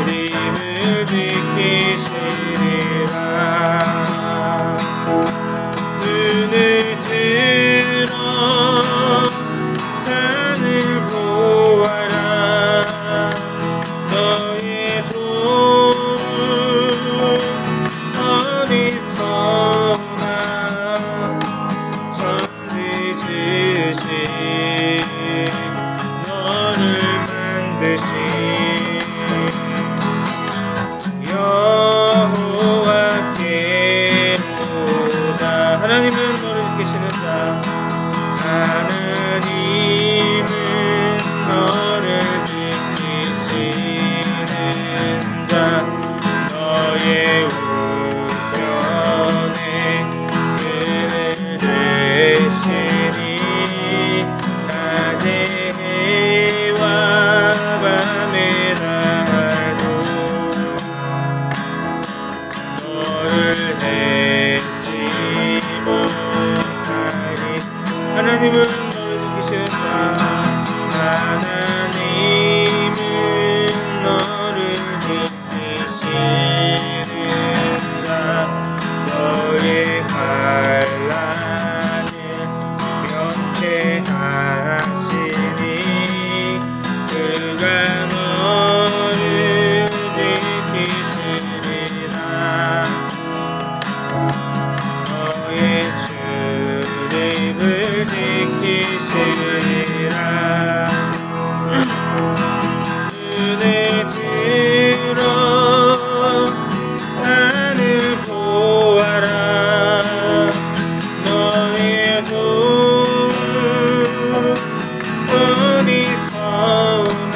주님을 지키시리라. 눈을 들어 산을 보아라. 너의 도움은 어디서나 천지 지으신 너를 만드신 여호와께로다. 하나님은 너를 지키시는 자. 하나님은 너를 지키시는 자. 너의 우편에 그늘 되시니 낮에 해와 밤에 날도 너를 잊지 못하니. 하나님은 너를 지키시는 자. 하나님은 너를 지키시는 자. 너의 환난을 면케하시니 그가 너를 지키시리라. 너의 출입을 지키시리라. 눈에 들어 산을 보아라. 너의 도움은 어디서나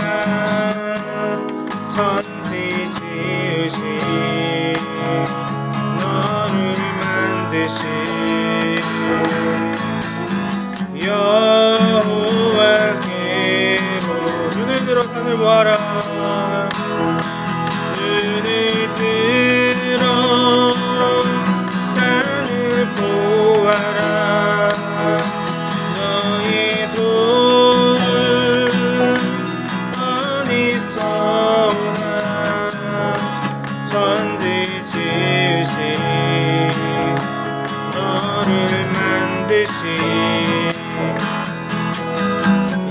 천지 지으신 너를 만드신 여호와께로. 눈을 들어 산을 보아라. 눈을 들어 산을 보아라. 너의 도움은 어디서나 천지 지으신 너를 만드신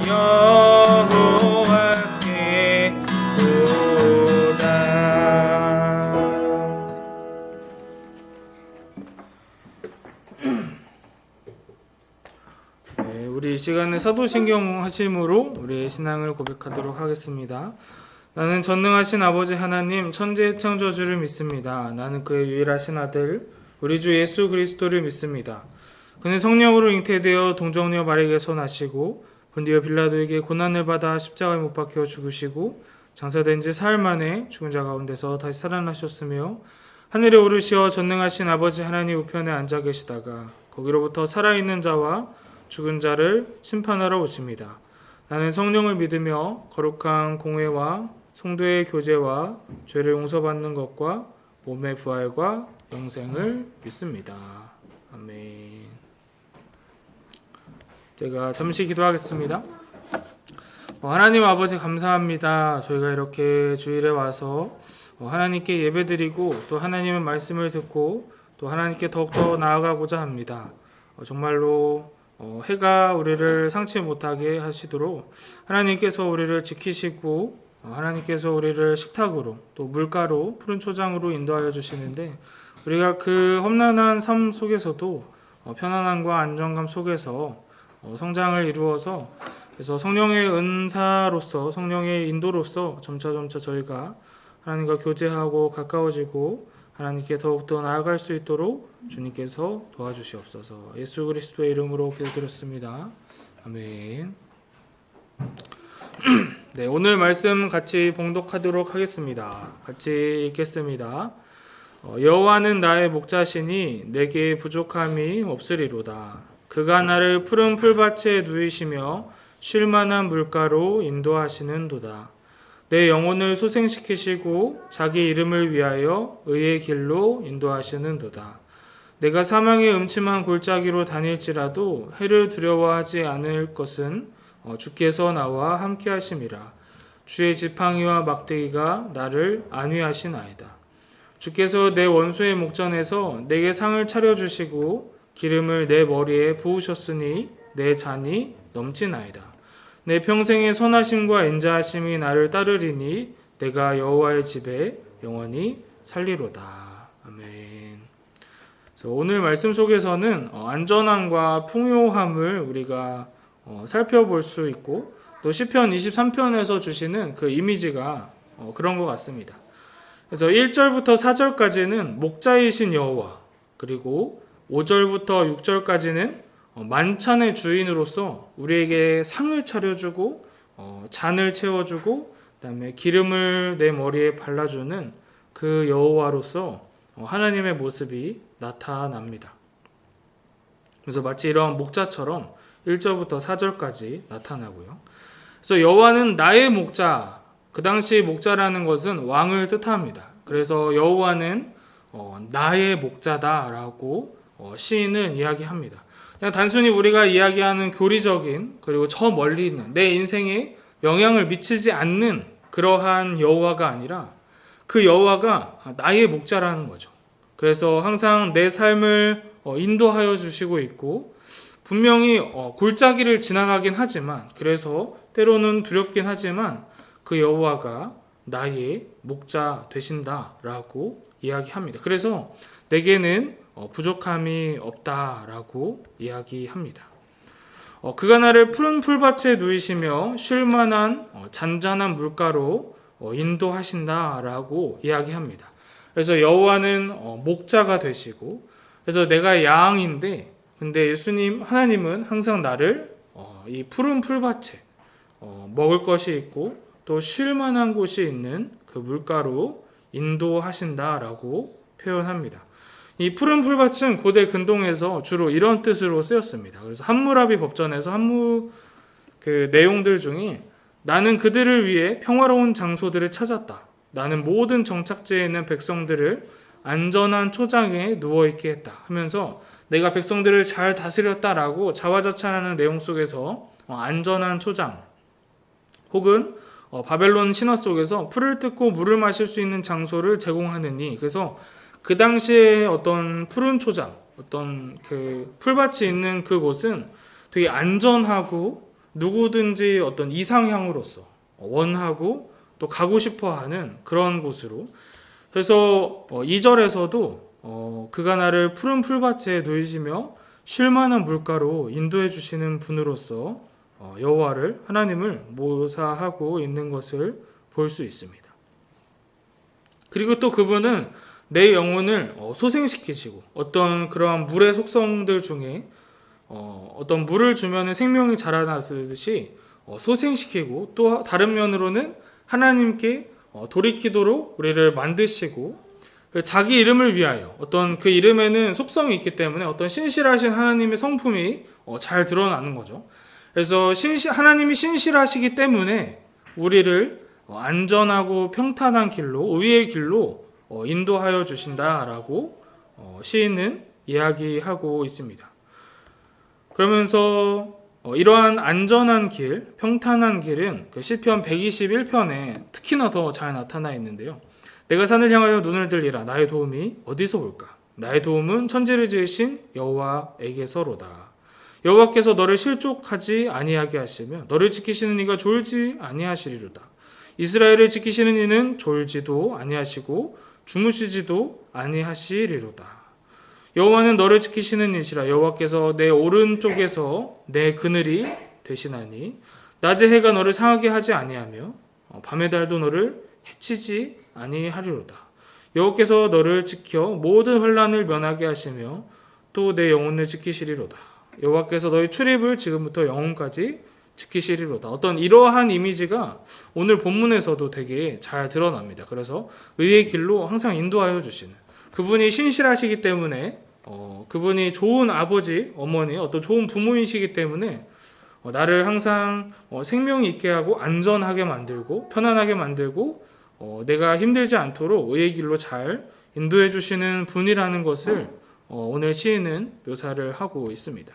여호와께로다. 네, 우리 이 시간에 사도신경 하심으로 우리의 신앙을 고백하도록 하겠습니다. 나는 전능하신 아버지 하나님 천지의 창조주를 믿습니다. 나는 그의 유일하신 아들 우리 주 예수 그리스도를 믿습니다. 그는 성령으로 잉태되어 동정녀 마리아에게서 나시고 본디오 빌라도에게 고난을 받아 십자가에 못 박혀 죽으시고 장사된 지 사흘 만에 죽은 자 가운데서 다시 살아나셨으며 하늘에 오르시어 전능하신 아버지 하나님 우편에 앉아 계시다가 거기로부터 살아있는 자와 죽은 자를 심판하러 오십니다. 나는 성령을 믿으며 거룩한 공회와 성도의 교제와 죄를 용서받는 것과 몸의 부활과 영생을 믿습니다. 아멘. 제가 잠시 기도하겠습니다. 하나님 아버지 감사합니다. 저희가 이렇게 주일에 와서 하나님께 예배드리고 또 하나님의 말씀을 듣고 또 하나님께 더욱더 나아가고자 합니다. 정말로 해가 우리를 상치 못하게 하시도록 하나님께서 우리를 지키시고 하나님께서 우리를 식탁으로 또 물가로 푸른 초장으로 인도하여 주시는데 우리가 그 험난한 삶 속에서도 편안함과 안정감 속에서 성장을 이루어서 그래서 성령의 은사로서 성령의 인도로서 점차 저희가 하나님과 교제하고 가까워지고 하나님께 더욱더 나아갈 수 있도록 주님께서 도와주시옵소서. 예수 그리스도의 이름으로 기도드렸습니다. 아멘. 네, 오늘 말씀 같이 봉독하도록 하겠습니다. 같이 읽겠습니다. 여호와는 나의 목자시니 내게 부족함이 없으리로다. 그가 나를 푸른 풀밭에 누이시며 쉴만한 물가로 인도하시는도다. 내 영혼을 소생시키시고 자기 이름을 위하여 의의 길로 인도하시는도다. 내가 사망의 음침한 골짜기로 다닐지라도 해를 두려워하지 않을 것은 주께서 나와 함께 하심이라. 주의 지팡이와 막대기가 나를 안위하시나이다. 주께서 내 원수의 목전에서 내게 상을 차려주시고 기름을 내 머리에 부으셨으니 내 잔이 넘치나이다. 내 평생의 선하심과 인자하심이 나를 따르리니 내가 여호와의 집에 영원히 살리로다. 아멘. 오늘 말씀 속에서는 안전함과 풍요함을 우리가 살펴볼 수 있고, 또 시편 23편에서 주시는 그 이미지가 그런 것 같습니다. 그래서 1절부터 4절까지는 목자이신 여호와, 그리고 5절부터 6절까지는 만찬의 주인으로서 우리에게 상을 차려주고 잔을 채워주고 그다음에 기름을 내 머리에 발라주는 그 여호와로서 하나님의 모습이 나타납니다. 그래서 마치 이런 목자처럼 1절부터 4절까지 나타나고요. 그래서 여호와는 나의 목자, 그 당시 목자라는 것은 왕을 뜻합니다. 그래서 여호와는 나의 목자다라고 시인은 이야기합니다. 그냥 단순히 우리가 이야기하는 교리적인, 그리고 저 멀리 있는 내 인생에 영향을 미치지 않는 그러한 여호와가 아니라 그 여호와가 나의 목자라는 거죠. 그래서 항상 내 삶을 인도하여 주시고 있고, 분명히 골짜기를 지나가긴 하지만, 그래서 때로는 두렵긴 하지만 그 여호와가 나의 목자 되신다라고 이야기합니다. 그래서 내게는 부족함이 없다라고 이야기합니다. 그가 나를 푸른 풀밭에 누이시며 쉴만한 잔잔한 물가로 인도하신다라고 이야기합니다. 그래서 여호와는 목자가 되시고, 그래서 내가 양인데, 근데 예수님 하나님은 항상 나를 이 푸른 풀밭에 먹을 것이 있고 또 쉴만한 곳이 있는 그 물가로 인도하신다라고 표현합니다. 이 푸른 풀밭은 고대 근동에서 주로 이런 뜻으로 쓰였습니다. 그래서 함무라비 법전에서 그 내용들 중에 나는 그들을 위해 평화로운 장소들을 찾았다. 나는 모든 정착지에 있는 백성들을 안전한 초장에 누워있게 했다 하면서 내가 백성들을 잘 다스렸다라고 자화자찬하는 내용 속에서 안전한 초장, 혹은 바벨론 신화 속에서 풀을 뜯고 물을 마실 수 있는 장소를 제공하느니, 그래서 그 당시에 어떤 푸른 초장, 어떤 그 풀밭이 있는 그곳은 되게 안전하고 누구든지 어떤 이상향으로서 원하고 또 가고 싶어하는 그런 곳으로, 그래서 2절에서도 그가 나를 푸른 풀밭에 누이시며 쉴만한 물가로 인도해 주시는 분으로서 여호와를, 하나님을 묘사하고 있는 것을 볼 수 있습니다. 그리고 또 그분은 내 영혼을 소생시키시고, 어떤 그러한 물의 속성들 중에 어떤 물을 주면 생명이 자라나듯이 소생시키고, 또 다른 면으로는 하나님께 돌이키도록 우리를 만드시고, 자기 이름을 위하여, 어떤 그 이름에는 속성이 있기 때문에 어떤 신실하신 하나님의 성품이 잘 드러나는 거죠. 그래서 하나님이 신실하시기 때문에 우리를 안전하고 평탄한 길로, 의의 길로 인도하여 주신다라고 시인은 이야기하고 있습니다. 그러면서 이러한 안전한 길, 평탄한 길은 그 시편 121편에 특히나 더 잘 나타나 있는데요. 내가 산을 향하여 눈을 들리라. 나의 도움이 어디서 올까? 나의 도움은 천지를 지으신 여호와에게서로다. 여호와께서 너를 실족하지 아니하게 하시며 너를 지키시는 이가 졸지 아니하시리로다. 이스라엘을 지키시는 이는 졸지도 아니하시고 주무시지도 아니하시리로다. 여호와는 너를 지키시는 이시라. 여호와께서 내 오른쪽에서 내 그늘이 되시나니 낮에 해가 너를 상하게 하지 아니하며 밤의 달도 너를 해치지 아니하리로다. 여호와께서 너를 지켜 모든 환난을 면하게 하시며 또 내 영혼을 지키시리로다. 여호와께서 너의 출입을 지금부터 영혼까지 지키시리로다. 어떤 이러한 이미지가 오늘 본문에서도 되게 잘 드러납니다. 그래서 의의 길로 항상 인도하여 주시는, 그분이 신실하시기 때문에 그분이 좋은 아버지, 어머니, 어떤 좋은 부모이시기 때문에 나를 항상 생명이 있게 하고 안전하게 만들고 편안하게 만들고 내가 힘들지 않도록 의의 길로 잘 인도해 주시는 분이라는 것을 오늘 시인은 묘사를 하고 있습니다.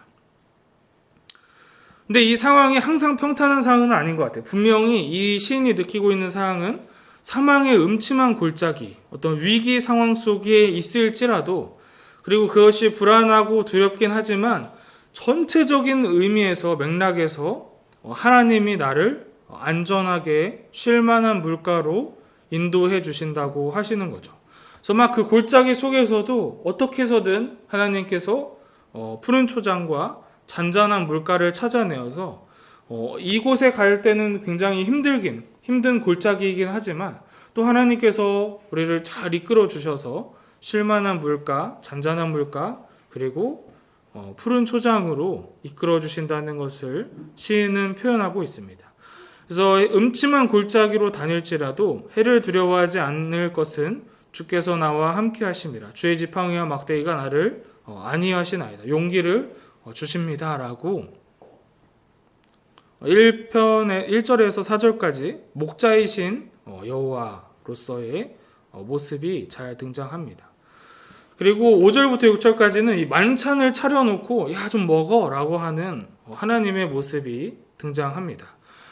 근데 이 상황이 항상 평탄한 상황은 아닌 것 같아요. 분명히 이 시인이 느끼고 있는 상황은 사망의 음침한 골짜기, 어떤 위기 상황 속에 있을지라도, 그리고 그것이 불안하고 두렵긴 하지만 전체적인 의미에서 맥락에서 하나님이 나를 안전하게 쉴 만한 물가로 인도해 주신다고 하시는 거죠. 그래서 막 그 골짜기 속에서도 어떻게 해서든 하나님께서 푸른 초장과 잔잔한 물가를 찾아내어서 이곳에 갈 때는 굉장히 힘든 골짜기이긴 하지만 또 하나님께서 우리를 잘 이끌어 주셔서 쉴만한 물가, 잔잔한 물가, 그리고 푸른 초장으로 이끌어 주신다는 것을 시인은 표현하고 있습니다. 그래서 음침한 골짜기로 다닐지라도 해를 두려워하지 않을 것은 주께서 나와 함께 하심이라. 주의 지팡이와 막대기가 나를 안위하시나이다. 용기를 주십니다. 라고 1절에서 4절까지 목자이신 여호와로서의 모습이 잘 등장합니다. 그리고 5절부터 6절까지는 이 만찬을 차려놓고 야 좀 먹어 라고 하는 하나님의 모습이 등장합니다.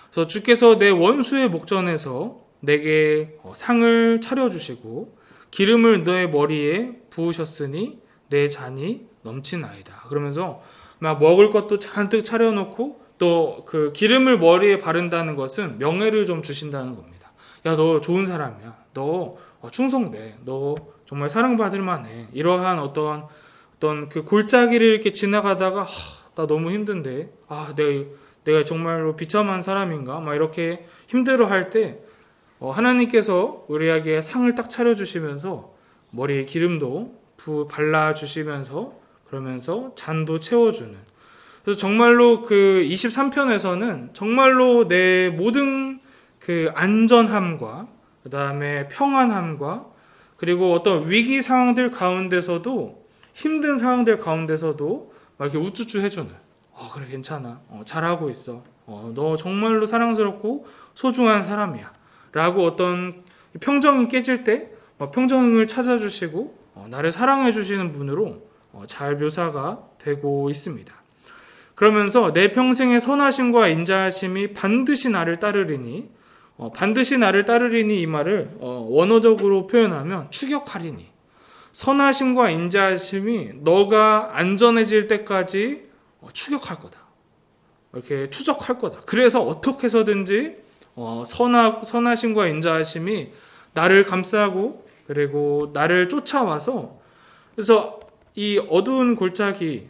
그래서 주께서 내 원수의 목전에서 내게 상을 차려주시고 기름을 내 머리에 부으셨으니 내 잔이 넘치나이다. 그러면서 막 먹을 것도 잔뜩 차려놓고 또 그 기름을 머리에 바른다는 것은 명예를 좀 주신다는 겁니다. 야, 너 좋은 사람이야. 너 충성돼. 너 정말 사랑받을 만해. 이러한 어떤 그 골짜기를 이렇게 지나가다가 나 너무 힘든데. 내가 정말로 비참한 사람인가? 막 이렇게 힘들어할 때 하나님께서 우리에게 상을 딱 차려주시면서 머리에 기름도 발라주시면서 그러면서 잔도 채워주는. 그래서 정말로 그 23편에서는 정말로 내 모든 그 안전함과 그 다음에 평안함과 그리고 어떤 위기 상황들 가운데서도 힘든 상황들 가운데서도 막 이렇게 우쭈쭈 해주는. 그래 괜찮아. 잘하고 있어. 너 정말로 사랑스럽고 소중한 사람이야. 라고 어떤 평정이 깨질 때 평정을 찾아주시고 나를 사랑해 주시는 분으로 잘 묘사가 되고 있습니다. 그러면서 내 평생의 선하심과 인자하심이 반드시 나를 따르리니 반드시 나를 따르리니 이 말을 원어적으로 표현하면 추격하리니 선하심과 인자하심이 너가 안전해질 때까지 추격할 거다. 이렇게 추적할 거다. 그래서 어떻게 해서든지 선하심과 인자하심이 나를 감싸고 그리고 나를 쫓아와서 그래서 이 어두운 골짜기,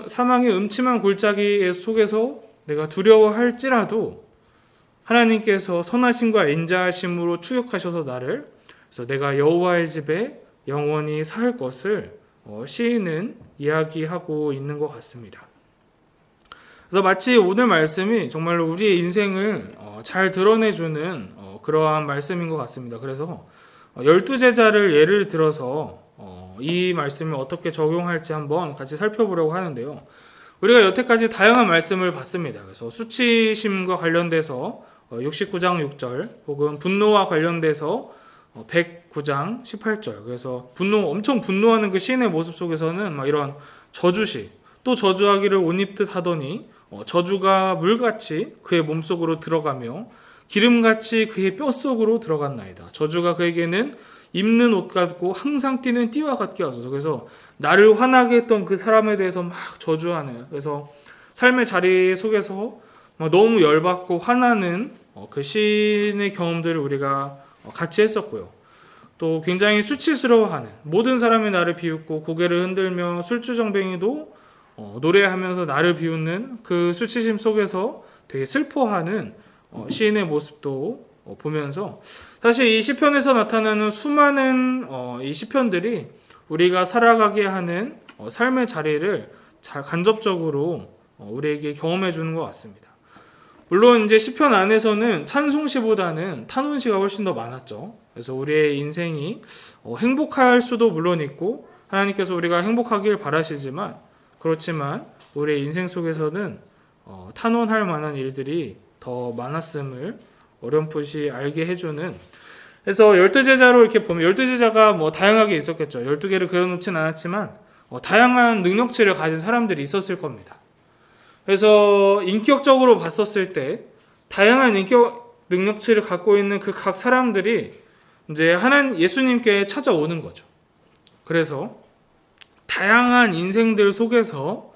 사망의 음침한 골짜기 속에서 내가 두려워할지라도 하나님께서 선하심과 인자하심으로 추격하셔서 나를 그래서 내가 여호와의 집에 영원히 살 것을 시인은 이야기하고 있는 것 같습니다. 그래서 마치 오늘 말씀이 정말로 우리의 인생을 잘 드러내주는 그러한 말씀인 것 같습니다. 그래서 12제자를 예를 들어서 이 말씀을 어떻게 적용할지 한번 같이 살펴보려고 하는데요. 우리가 여태까지 다양한 말씀을 봤습니다. 그래서 수치심과 관련돼서 69장 6절 혹은 분노와 관련돼서 109장 18절 그래서 엄청 분노하는 그 시인의 모습 속에서는 막 이런 저주시 또 저주하기를 옷 입듯 하더니 저주가 물같이 그의 몸속으로 들어가며 기름같이 그의 뼛속으로 들어갔나이다. 저주가 그에게는 입는 옷 같고 항상 뛰는 띠와 같게 하소서. 그래서 나를 화나게 했던 그 사람에 대해서 막 저주하는 그래서 삶의 자리 속에서 너무 열받고 화나는 그 시인의 경험들을 우리가 같이 했었고요. 또 굉장히 수치스러워하는 모든 사람이 나를 비웃고 고개를 흔들며 술주정뱅이도 노래하면서 나를 비웃는 그 수치심 속에서 되게 슬퍼하는 시인의 모습도 보면서 사실 이 시편에서 나타나는 수많은 이 시편들이 우리가 살아가게 하는 삶의 자리를 잘 간접적으로 우리에게 경험해 주는 것 같습니다. 물론 이제 시편 안에서는 찬송시보다는 탄원시가 훨씬 더 많았죠. 그래서 우리의 인생이 행복할 수도 물론 있고 하나님께서 우리가 행복하길 바라시지만 그렇지만 우리의 인생 속에서는 탄원할 만한 일들이 더 많았음을 어렴풋이 알게 해주는 그래서 12제자로 이렇게 보면 12제자가 뭐 다양하게 있었겠죠. 12개를 그려놓진 않았지만 다양한 능력치를 가진 사람들이 있었을 겁니다. 그래서 인격적으로 봤었을 때 다양한 인격 능력치를 갖고 있는 그 각 사람들이 이제 예수님께 찾아오는 거죠. 그래서 다양한 인생들 속에서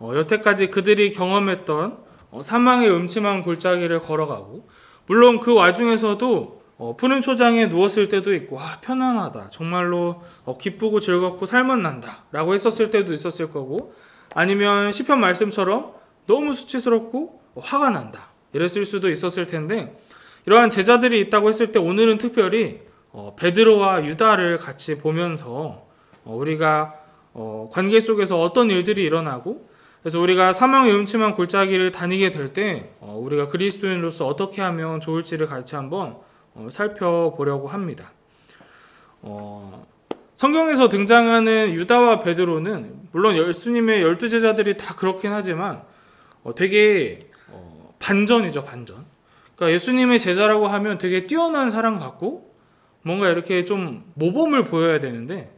여태까지 그들이 경험했던 사망의 음침한 골짜기를 걸어가고, 물론 그 와중에서도 푸른 초장에 누웠을 때도 있고, 편안하다, 정말로 기쁘고 즐겁고 살맛난다 라고 했었을 때도 있었을 거고, 아니면 시편 말씀처럼 너무 수치스럽고 화가 난다 이랬을 수도 있었을 텐데, 이러한 제자들이 있다고 했을 때 오늘은 특별히 베드로와 유다를 같이 보면서 우리가 관계 속에서 어떤 일들이 일어나고, 그래서 우리가 사망의 음침한 골짜기를 다니게 될 때 우리가 그리스도인으로서 어떻게 하면 좋을지를 같이 한번 살펴보려고 합니다. 성경에서 등장하는 유다와 베드로는 물론 예수님의 12제자들이 다 그렇긴 하지만 되게 반전이죠, 반전. 그러니까 예수님의 제자라고 하면 되게 뛰어난 사람 같고 뭔가 이렇게 좀 모범을 보여야 되는데,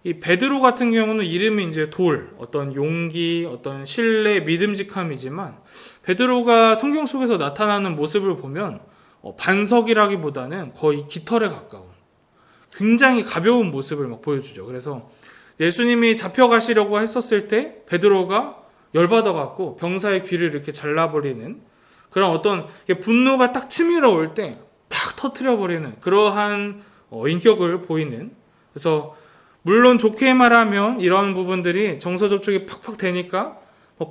이 베드로 같은 경우는 이름이 이제 어떤 용기, 어떤 신뢰, 믿음직함이지만, 베드로가 성경 속에서 나타나는 모습을 보면 반석이라기보다는 거의 깃털에 가까운 굉장히 가벼운 모습을 막 보여주죠. 그래서 예수님이 잡혀가시려고 했었을 때 베드로가 열받아갖고 병사의 귀를 이렇게 잘라버리는 그런 어떤 분노가 딱 치밀어 올 때 팍 터트려버리는 그러한 인격을 보이는, 그래서 물론 좋게 말하면 이런 부분들이 정서 접촉이 팍팍 되니까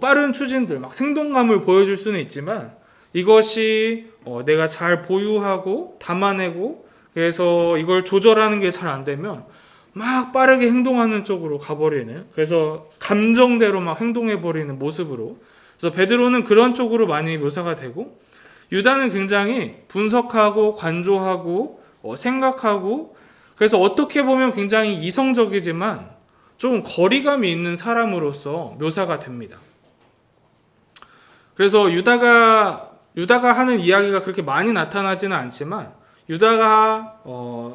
빠른 추진들, 막 생동감을 보여줄 수는 있지만, 이것이 내가 잘 보유하고 담아내고 그래서 이걸 조절하는 게 잘 안 되면 막 빠르게 행동하는 쪽으로 가버리는, 그래서 감정대로 막 행동해버리는 모습으로, 그래서 베드로는 그런 쪽으로 많이 묘사가 되고, 유다는 굉장히 분석하고 관조하고 생각하고, 그래서 어떻게 보면 굉장히 이성적이지만 좀 거리감이 있는 사람으로서 묘사가 됩니다. 그래서 유다가 하는 이야기가 그렇게 많이 나타나지는 않지만, 유다가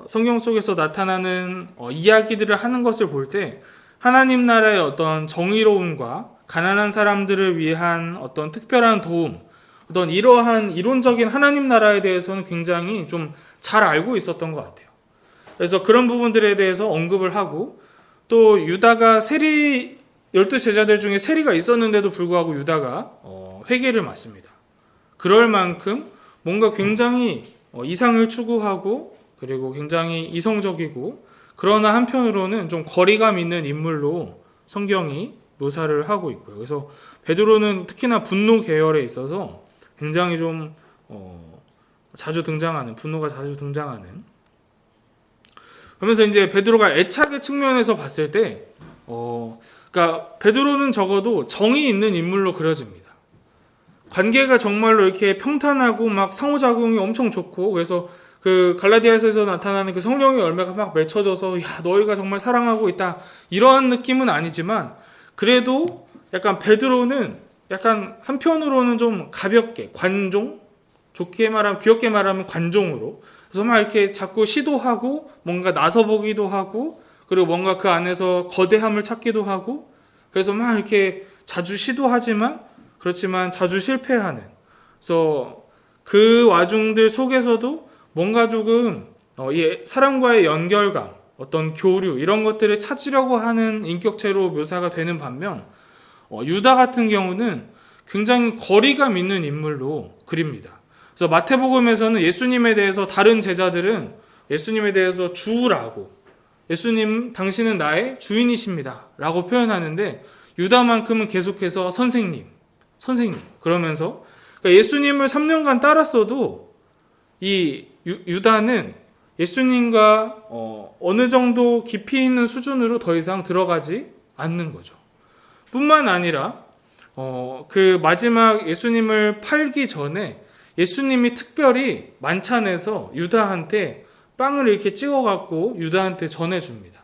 성경 속에서 나타나는 이야기들을 하는 것을 볼 때 하나님 나라의 어떤 정의로움과 가난한 사람들을 위한 어떤 특별한 도움, 어떤 이러한 이론적인 하나님 나라에 대해서는 굉장히 좀 잘 알고 있었던 것 같아요. 그래서 그런 부분들에 대해서 언급을 하고, 또 유다가 12제자들 중에 세리가 있었는데도 불구하고 유다가 회개를 맞습니다. 그럴 만큼 뭔가 굉장히 이상을 추구하고, 그리고 굉장히 이성적이고, 그러나 한편으로는 좀 거리감 있는 인물로 성경이 묘사를 하고 있고요. 그래서 베드로는 특히나 분노 계열에 있어서 굉장히 좀 분노가 자주 등장하는, 그러면서 이제 베드로가 애착의 측면에서 봤을 때 그러니까 베드로는 적어도 정이 있는 인물로 그려집니다. 관계가 정말로 이렇게 평탄하고 막 상호작용이 엄청 좋고, 그래서 그 갈라디아서에서 나타나는 그 성령의 열매가 막 맺혀져서 야 너희가 정말 사랑하고 있다 이러한 느낌은 아니지만, 그래도 약간 베드로는 약간 한편으로는 좀 가볍게 귀엽게 말하면 관종으로, 그래서 막 이렇게 자꾸 시도하고 뭔가 나서보기도 하고, 그리고 뭔가 그 안에서 거대함을 찾기도 하고, 그래서 막 이렇게 자주 시도하지만 그렇지만 자주 실패하는, 그래서 그 와중들 속에서도 뭔가 조금 이 사람과의 연결감, 어떤 교류 이런 것들을 찾으려고 하는 인격체로 묘사가 되는 반면, 유다 같은 경우는 굉장히 거리감 있는 인물로 그립니다. 그래서 마태복음에서는 예수님에 대해서 다른 제자들은 예수님에 대해서 주라고, 예수님 당신은 나의 주인이십니다 라고 표현하는데, 유다만큼은 계속해서 선생님 그러면서, 그러니까 예수님을 3년간 따랐어도 이 유다는 예수님과 어느 정도 깊이 있는 수준으로 더 이상 들어가지 않는 거죠. 뿐만 아니라 그 마지막 예수님을 팔기 전에 예수님이 특별히 만찬에서 유다한테 빵을 이렇게 찍어갖고 유다한테 전해줍니다.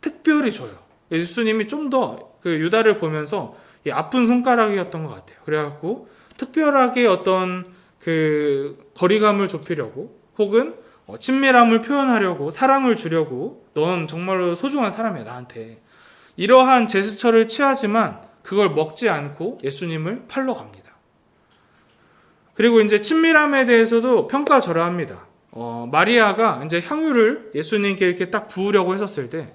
특별히 줘요. 예수님이 좀 더 그 유다를 보면서 아픈 손가락이었던 것 같아요. 그래갖고 특별하게 어떤 그 거리감을 좁히려고, 혹은 친밀함을 표현하려고, 사랑을 주려고, 넌 정말로 소중한 사람이야 나한테, 이러한 제스처를 취하지만 그걸 먹지 않고 예수님을 팔러 갑니다. 그리고 이제 친밀함에 대해서도 평가절하합니다. 마리아가 이제 향유를 예수님께 이렇게 딱 부으려고 했었을 때,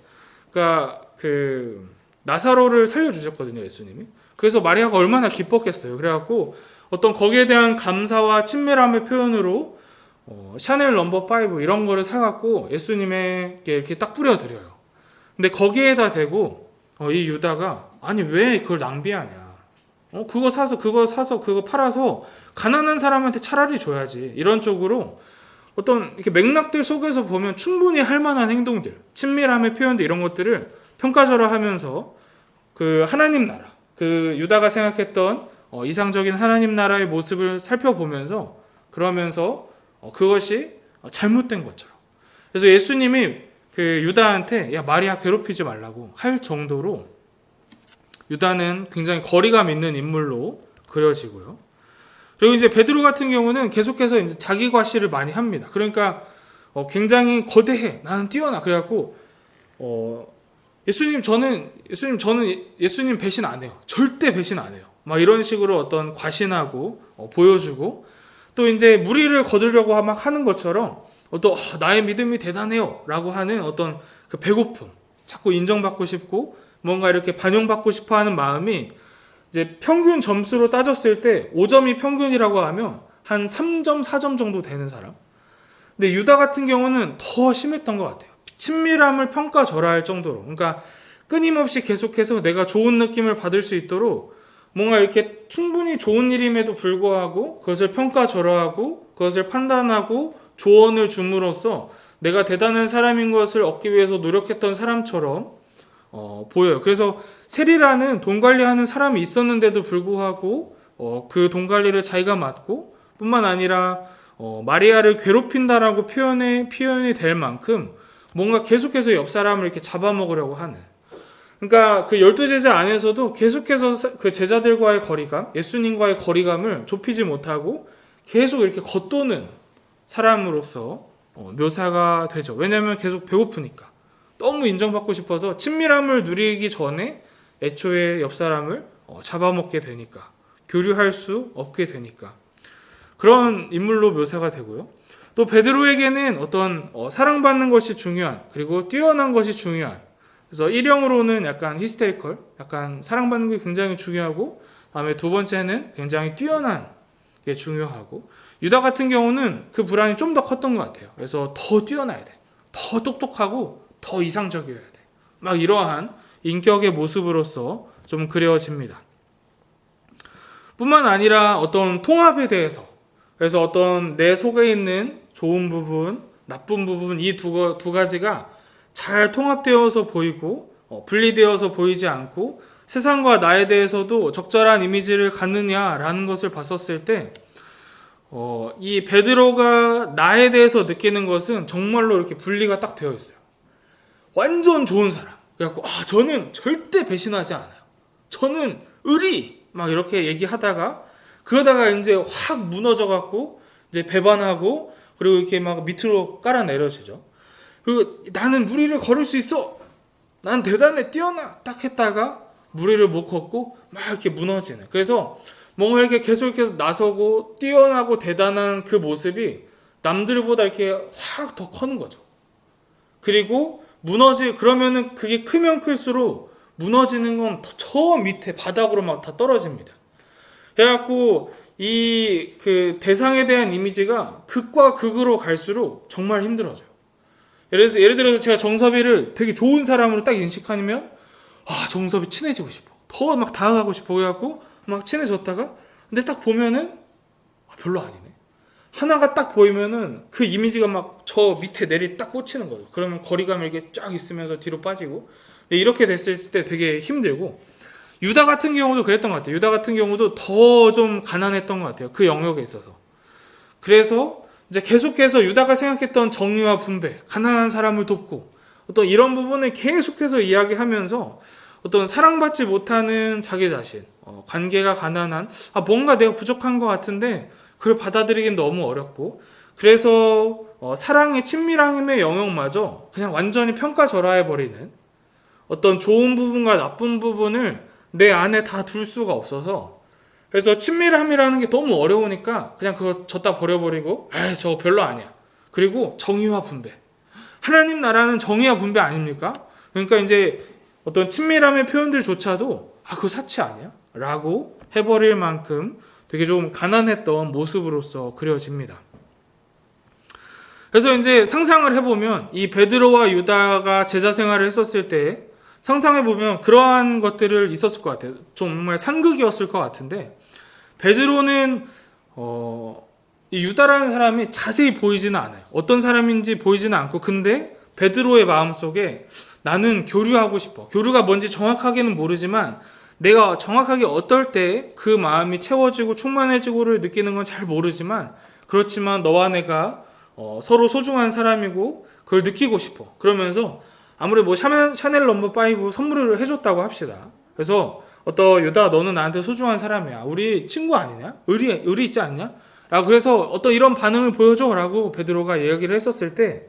그러니까 그 나사로를 살려주셨거든요, 예수님이. 그래서 마리아가 얼마나 기뻤겠어요. 그래갖고 어떤 거기에 대한 감사와 친밀함의 표현으로 샤넬 넘버 5 이런 거를 사갖고 예수님에게 이렇게 딱 뿌려드려요. 근데 거기에다 대고 이 유다가 아니 왜 그걸 낭비하냐? 그거 팔아서 가난한 사람한테 차라리 줘야지. 이런 쪽으로 어떤 이렇게 맥락들 속에서 보면 충분히 할 만한 행동들, 친밀함의 표현들 이런 것들을 평가절하하면서 그 하나님 나라, 그 유다가 생각했던 이상적인 하나님 나라의 모습을 살펴보면서 그러면서 그것이 잘못된 것처럼. 그래서 예수님이 그 유다한테 야 마리아 괴롭히지 말라고 할 정도로 유다는 굉장히 거리감 있는 인물로 그려지고요. 그리고 이제 베드로 같은 경우는 계속해서 이제 자기 과시를 많이 합니다. 그러니까 굉장히 거대해, 나는 뛰어나. 그래갖고 예수님 저는 예수님 배신 안 해요. 절대 배신 안 해요. 막 이런 식으로 어떤 과신하고 보여주고 또 이제 무리를 거두려고 막 하는 것처럼 어떤 나의 믿음이 대단해요라고 하는 어떤 그 배고픔, 자꾸 인정받고 싶고 뭔가 이렇게 반영받고 싶어하는 마음이 이제 평균 점수로 따졌을 때 5점이 평균이라고 하면 한 3점, 4점 정도 되는 사람. 근데 유다 같은 경우는 더 심했던 것 같아요. 친밀함을 평가절하할 정도로. 그러니까 끊임없이 계속해서 내가 좋은 느낌을 받을 수 있도록 뭔가 이렇게 충분히 좋은 일임에도 불구하고 그것을 평가절하하고 그것을 판단하고 조언을 줌으로써 내가 대단한 사람인 것을 얻기 위해서 노력했던 사람처럼 보여요. 그래서 세리라는 돈 관리하는 사람이 있었는데도 불구하고 그 돈 관리를 자기가 맡고 뿐만 아니라 마리아를 괴롭힌다라고 표현이 될 만큼 뭔가 계속해서 옆 사람을 이렇게 잡아먹으려고 하는. 그러니까 그 12제자 안에서도 계속해서 그 제자들과의 거리감, 예수님과의 거리감을 좁히지 못하고 계속 이렇게 겉도는 사람으로서 묘사가 되죠. 왜냐하면 계속 배고프니까. 너무 인정받고 싶어서 친밀함을 누리기 전에 애초에 옆 사람을 잡아먹게 되니까. 교류할 수 없게 되니까. 그런 인물로 묘사가 되고요. 또 베드로에게는 어떤 사랑받는 것이 중요한, 그리고 뛰어난 것이 중요한. 그래서 일형으로는 약간 히스테리컬, 약간 사랑받는 게 굉장히 중요하고, 다음에 두 번째는 굉장히 뛰어난 게 중요하고, 유다 같은 경우는 그 불안이 좀 더 컸던 것 같아요. 그래서 더 뛰어나야 돼, 더 똑똑하고 더 이상적이어야 돼. 막 이러한 인격의 모습으로서 좀 그려집니다. 뿐만 아니라 어떤 통합에 대해서, 그래서 어떤 내 속에 있는 좋은 부분, 나쁜 부분 이 두 가지가 잘 통합되어서 보이고 분리되어서 보이지 않고 세상과 나에 대해서도 적절한 이미지를 갖느냐라는 것을 봤었을 때 이 베드로가 나에 대해서 느끼는 것은 정말로 이렇게 분리가 딱 되어 있어요. 완전 좋은 사람. 그래갖고 저는 절대 배신하지 않아요. 저는 의리 막 이렇게 얘기하다가 그러다가 이제 확 무너져갖고 이제 배반하고 그리고 이렇게 막 밑으로 깔아 내려지죠. 그리고 나는 무리를 걸을 수 있어. 난 대단해, 뛰어나. 딱 했다가 무리를 못 걷고 막 이렇게 무너지는. 그래서 뭔가 이렇게 계속 나서고 뛰어나고 대단한 그 모습이 남들보다 이렇게 확 더 커는 거죠. 그리고 그러면은 그게 크면 클수록 무너지는 건 저 밑에 바닥으로 막 다 떨어집니다. 그래갖고 그 대상에 대한 이미지가 극과 극으로 갈수록 정말 힘들어져요. 예를 들어서 제가 정섭이를 되게 좋은 사람으로 딱 인식하면 정섭이 친해지고 싶어. 더 막 다가가고 싶어. 그래갖고 막 친해졌다가 근데 딱 보면은 별로 아니네. 하나가 딱 보이면은 그 이미지가 막 저 밑에 딱 꽂히는 거죠. 그러면 거리감이 이렇게 쫙 있으면서 뒤로 빠지고 이렇게 됐을 때 되게 힘들고 유다 같은 경우도 그랬던 것 같아요. 유다 같은 경우도 더 좀 가난했던 것 같아요. 그 영역에 있어서. 그래서 이제 계속해서 유다가 생각했던 정의와 분배, 가난한 사람을 돕고 어떤 이런 부분을 계속해서 이야기하면서 어떤 사랑받지 못하는 자기 자신, 관계가 가난한, 뭔가 내가 부족한 것 같은데 그걸 받아들이긴 너무 어렵고 그래서 사랑의 친밀함의 영역마저 그냥 완전히 평가절하해버리는 어떤 좋은 부분과 나쁜 부분을 내 안에 다 둘 수가 없어서, 그래서 친밀함이라는 게 너무 어려우니까 그냥 그거 졌다 버려버리고, 에이 저거 별로 아니야. 그리고 정의와 분배, 하나님 나라는 정의와 분배 아닙니까? 그러니까 이제 어떤 친밀함의 표현들조차도 그거 사치 아니야? 라고 해버릴 만큼 되게 좀 가난했던 모습으로서 그려집니다. 그래서 이제 상상을 해보면 이 베드로와 유다가 제자 생활을 했었을 때 상상해보면 그러한 것들을 있었을 것 같아요. 정말 상극이었을 것 같은데, 베드로는 이 유다라는 사람이 자세히 보이지는 않아요. 어떤 사람인지 보이지는 않고, 근데 베드로의 마음속에 나는 교류하고 싶어. 교류가 뭔지 정확하게는 모르지만 내가 정확하게 어떨 때 그 마음이 채워지고 충만해지고를 느끼는 건 잘 모르지만, 그렇지만 너와 내가 서로 소중한 사람이고 그걸 느끼고 싶어. 그러면서 아무리 뭐 샤넬 넘버 5 선물을 해줬다고 합시다. 그래서 유다 너는 나한테 소중한 사람이야. 우리 친구 아니냐? 의리 있지 않냐? 라고 그래서 어떤 이런 반응을 보여줘 라고 베드로가 이야기를 했었을 때,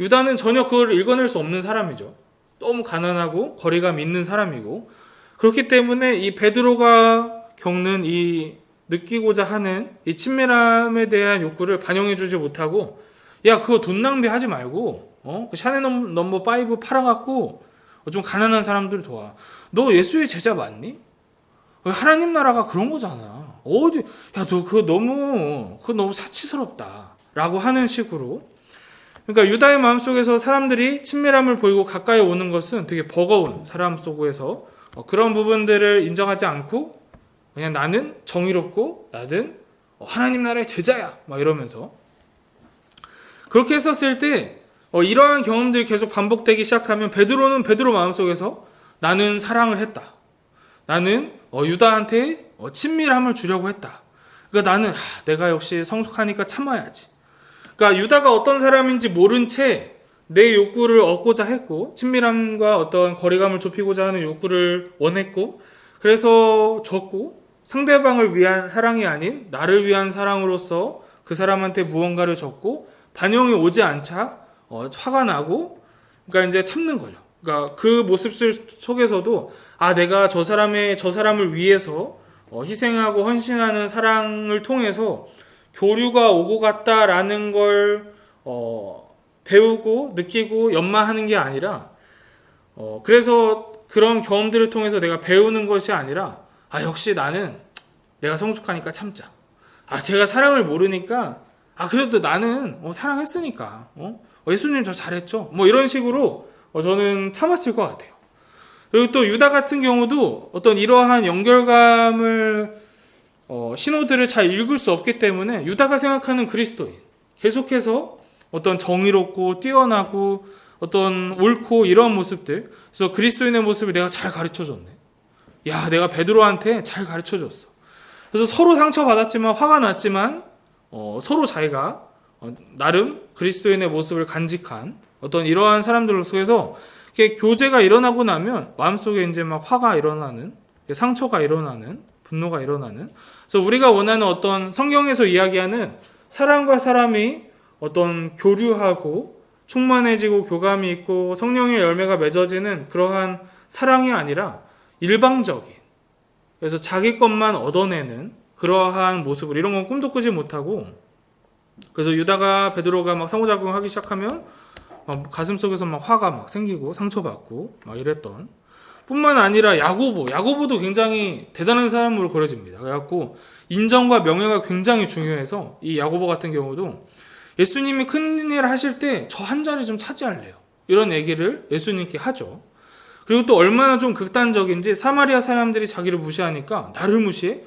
유다는 전혀 그걸 읽어낼 수 없는 사람이죠. 너무 가난하고 거리감 있는 사람이고, 그렇기 때문에 이 베드로가 겪는 이 느끼고자 하는 이 친밀함에 대한 욕구를 반영해주지 못하고, 야 그거 돈 낭비하지 말고 그 샤넬 넘버 5 팔아갖고 좀 가난한 사람들 도와. 너 예수의 제자 맞니? 하나님 나라가 그런 거잖아. 어디 야 너 그거 너무 사치스럽다 라고 하는 식으로. 그러니까 유다의 마음속에서 사람들이 친밀함을 보이고 가까이 오는 것은 되게 버거운 사람 속에서 그런 부분들을 인정하지 않고 그냥 나는 정의롭고 나는 하나님 나라의 제자야 막 이러면서, 그렇게 했었을 때 이러한 경험들이 계속 반복되기 시작하면 베드로는 베드로 마음속에서 나는 사랑을 했다. 나는 유다한테 친밀함을 주려고 했다. 그러니까 나는 내가 역시 성숙하니까 참아야지. 그러니까 유다가 어떤 사람인지 모른 채 내 욕구를 얻고자 했고, 친밀함과 어떤 거리감을 좁히고자 하는 욕구를 원했고, 그래서 줬고, 상대방을 위한 사랑이 아닌 나를 위한 사랑으로서 그 사람한테 무언가를 줬고, 반영이 오지 않자 화가 나고, 그러니까 이제 참는 거죠. 그러니까 그 모습 속에서도 내가 저 사람을 위해서 희생하고 헌신하는 사랑을 통해서 교류가 오고 갔다라는 걸 배우고 느끼고 연마하는 게 아니라, 그래서 그런 경험들을 통해서 내가 배우는 것이 아니라, 역시 나는 내가 성숙하니까 참자. 제가 사랑을 모르니까 그래도 나는 사랑했으니까 예수님 저 잘했죠. 뭐 이런 식으로 저는 참았을 것 같아요. 그리고 또 유다 같은 경우도 어떤 이러한 연결감을 신호들을 잘 읽을 수 없기 때문에 유다가 생각하는 그리스도인, 계속해서 어떤 정의롭고 뛰어나고 어떤 옳고 이런 모습들, 그래서 그리스도인의 모습을 내가 잘 가르쳐줬네. 야 내가 베드로한테 잘 가르쳐줬어. 그래서 서로 상처받았지만 화가 났지만 서로 자기가 나름 그리스도인의 모습을 간직한 어떤 이러한 사람들 속에서 교제가 일어나고 나면 마음속에 이제 막 화가 일어나는, 상처가 일어나는, 분노가 일어나는. 그래서 우리가 원하는 어떤 성경에서 이야기하는 사람과 사람이 어떤 교류하고 충만해지고 교감이 있고 성령의 열매가 맺어지는 그러한 사랑이 아니라 일방적인, 그래서 자기 것만 얻어내는 그러한 모습을, 이런 건 꿈도 꾸지 못하고, 그래서 유다가 베드로가 막 상호작용하기 시작하면 가슴속에서 막 화가 막 생기고 상처받고 막 이랬던, 뿐만 아니라 야고보도 굉장히 대단한 사람으로 그려집니다. 그래갖고 인정과 명예가 굉장히 중요해서 이 야고보 같은 경우도 예수님이 큰일 하실 때 저 한 자리 좀 차지할래요, 이런 얘기를 예수님께 하죠. 그리고 또 얼마나 좀 극단적인지, 사마리아 사람들이 자기를 무시하니까 나를 무시해?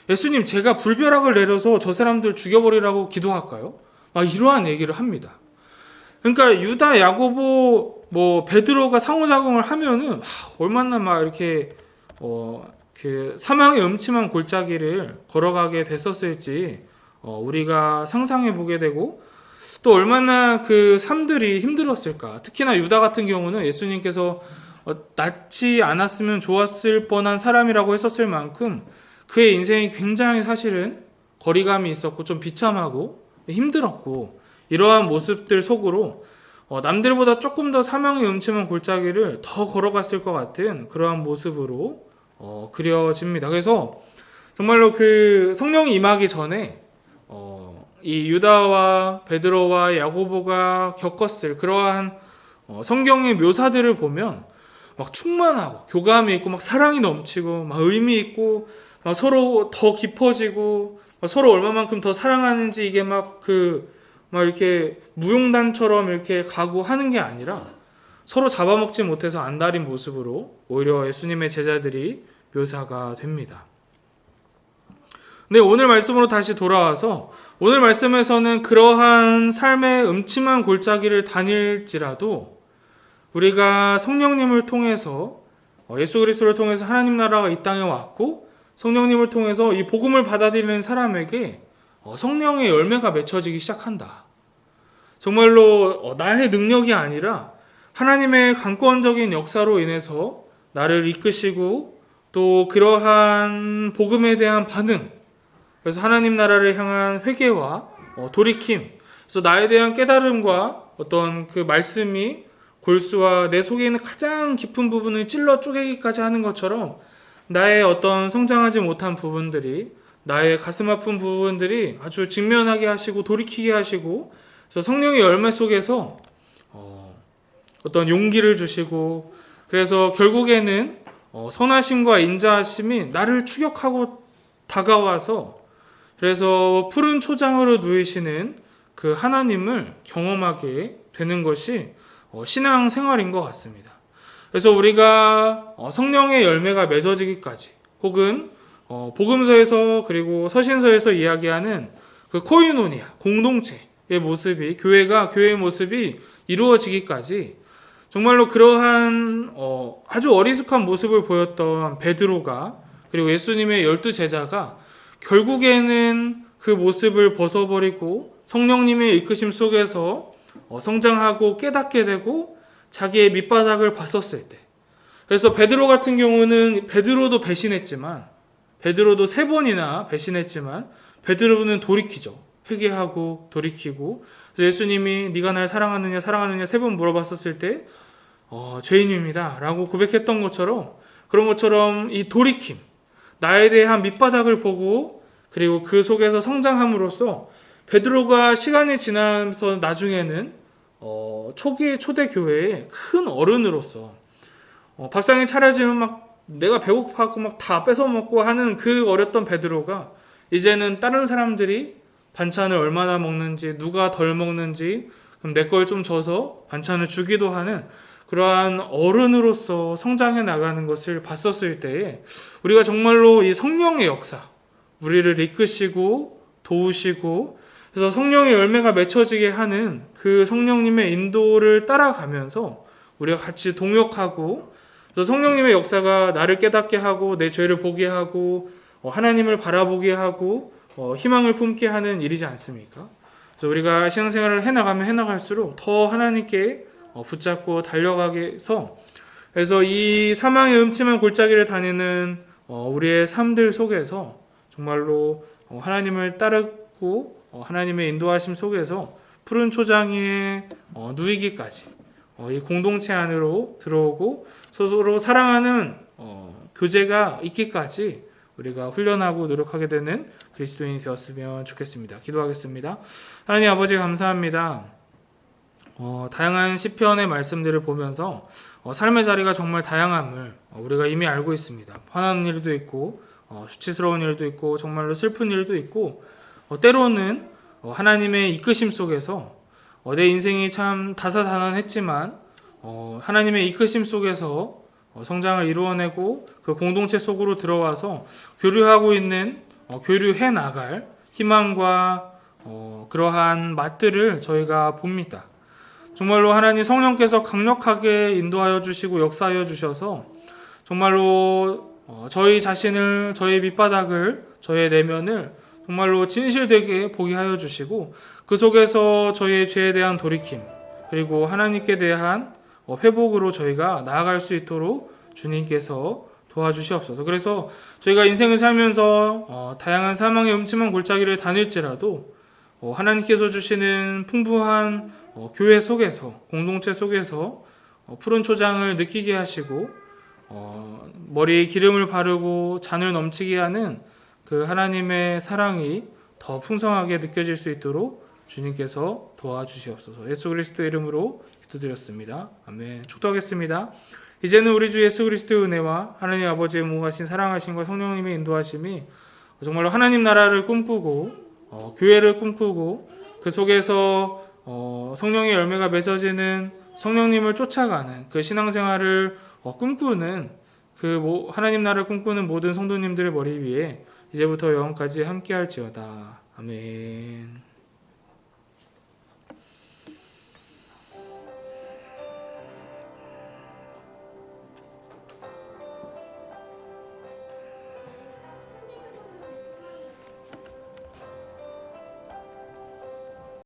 예수님 제가 불벼락을 내려서 저 사람들 죽여버리라고 기도할까요? 막 이러한 얘기를 합니다. 그러니까 유다, 야고보, 베드로가 상호작용을 하면은 얼마나 막 이렇게 그 사망의 음침한 골짜기를 걸어가게 됐었을지 우리가 상상해 보게 되고, 또 얼마나 그 삶들이 힘들었을까. 특히나 유다 같은 경우는 예수님께서 낫지 않았으면 좋았을 뻔한 사람이라고 했었을 만큼 그의 인생이 굉장히 사실은 거리감이 있었고 좀 비참하고 힘들었고, 이러한 모습들 속으로 남들보다 조금 더 사망의 음침한 골짜기를 더 걸어갔을 것 같은 그러한 모습으로 그려집니다. 그래서 정말로 그 성령이 임하기 전에 이 유다와 베드로와 야고보가 겪었을 그러한 성경의 묘사들을 보면 막 충만하고 교감이 있고 막 사랑이 넘치고 막 의미 있고 막 서로 더 깊어지고 막 서로 얼마만큼 더 사랑하는지 이게 막 이렇게 무용단처럼 이렇게 가고 하는 게 아니라 서로 잡아먹지 못해서 안달인 모습으로 오히려 예수님의 제자들이 묘사가 됩니다. 네, 오늘 말씀으로 다시 돌아와서 오늘 말씀에서는 그러한 삶의 음침한 골짜기를 다닐지라도 우리가 성령님을 통해서 예수 그리스도를 통해서 하나님 나라가 이 땅에 왔고 성령님을 통해서 이 복음을 받아들이는 사람에게 성령의 열매가 맺혀지기 시작한다. 정말로 나의 능력이 아니라 하나님의 강권적인 역사로 인해서 나를 이끄시고 또 그러한 복음에 대한 반응, 그래서 하나님 나라를 향한 회개와 돌이킴, 그래서 나에 대한 깨달음과 어떤 그 말씀이 골수와 내 속에 있는 가장 깊은 부분을 찔러 쪼개기까지 하는 것처럼 나의 어떤 성장하지 못한 부분들이, 나의 가슴 아픈 부분들이 아주 직면하게 하시고 돌이키게 하시고, 그래서 성령의 열매 속에서 어떤 용기를 주시고, 그래서 결국에는 선하심과 인자하심이 나를 추격하고 다가와서 그래서 푸른 초장으로 누이시는 그 하나님을 경험하게 되는 것이 신앙 생활인 것 같습니다. 그래서 우리가 성령의 열매가 맺어지기까지 혹은 복음서에서 그리고 서신서에서 이야기하는 그 코이노니아 공동체의 모습이 교회의 모습이 이루어지기까지 정말로 그러한 아주 어리숙한 모습을 보였던 베드로가 그리고 예수님의 12제자가 결국에는 그 모습을 벗어버리고 성령님의 이끄심 속에서 성장하고 깨닫게 되고 자기의 밑바닥을 봤었을 때, 그래서 베드로 같은 경우는 베드로도 배신했지만 베드로도 3번이나 배신했지만 베드로는 돌이키죠. 회개하고 돌이키고, 그래서 예수님이 네가 날 사랑하느냐 3번 물어봤었을 때 죄인입니다 라고 고백했던 것처럼, 그런 것처럼 이 돌이킴, 나에 대한 밑바닥을 보고 그리고 그 속에서 성장함으로써 베드로가 시간이 지나면서 나중에는 초대 교회의 큰 어른으로서 밥상이 차려지면 막 내가 배고파갖고 막 다 뺏어먹고 하는 그 어렸던 베드로가 이제는 다른 사람들이 반찬을 얼마나 먹는지, 누가 덜 먹는지, 그럼 내 걸 좀 줘서 반찬을 주기도 하는 그러한 어른으로서 성장해 나가는 것을 봤었을 때에 우리가 정말로 이 성령의 역사, 우리를 이끄시고 도우시고 그래서 성령의 열매가 맺혀지게 하는 그 성령님의 인도를 따라가면서 우리가 같이 동역하고, 그래서 성령님의 역사가 나를 깨닫게 하고 내 죄를 보게 하고 하나님을 바라보게 하고 희망을 품게 하는 일이지 않습니까? 그래서 우리가 신앙생활을 해나가면 해나갈수록 더 하나님께 붙잡고 달려가게 해서, 그래서 이 사망의 음침한 골짜기를 다니는 우리의 삶들 속에서 정말로 하나님을 따르고 하나님의 인도하심 속에서 푸른 초장에 누이기까지 이 공동체 안으로 들어오고 서로 사랑하는 교제가 있기까지 우리가 훈련하고 노력하게 되는 그리스도인이 되었으면 좋겠습니다. 기도하겠습니다. 하나님 아버지 감사합니다. 다양한 시편의 말씀들을 보면서 삶의 자리가 정말 다양함을 우리가 이미 알고 있습니다. 화나는 일도 있고 수치스러운 일도 있고 정말로 슬픈 일도 있고 때로는 하나님의 이끄심 속에서 내 인생이 참 다사다난했지만 하나님의 이끄심 속에서 성장을 이루어내고 그 공동체 속으로 들어와서 교류하고 있는 교류해 나갈 희망과 그러한 맛들을 저희가 봅니다. 정말로 하나님 성령께서 강력하게 인도하여 주시고 역사하여 주셔서 정말로 저희 자신을, 저희 밑바닥을, 저의 내면을 정말로 진실되게 보게 하여 주시고 그 속에서 저희의 죄에 대한 돌이킴 그리고 하나님께 대한 회복으로 저희가 나아갈 수 있도록 주님께서 도와주시옵소서. 그래서 저희가 인생을 살면서 다양한 사망의 음침한 골짜기를 다닐지라도 하나님께서 주시는 풍부한 교회 속에서, 공동체 속에서 푸른 초장을 느끼게 하시고 머리에 기름을 바르고 잔을 넘치게 하는 그 하나님의 사랑이 더 풍성하게 느껴질 수 있도록 주님께서 도와주시옵소서. 예수 그리스도 이름으로 기도드렸습니다. 아멘. 축도하겠습니다. 이제는 우리 주 예수 그리스도의 은혜와 하나님 아버지의 무하신 사랑하심과 성령님의 인도하심이 정말로 하나님 나라를 꿈꾸고 교회를 꿈꾸고 그 속에서 성령의 열매가 맺어지는 성령님을 쫓아가는 그 신앙생활을 꿈꾸는 그 하나님 나라를 꿈꾸는 모든 성도님들의 머리 위에 이제부터 영원까지 함께할지어다. 아멘.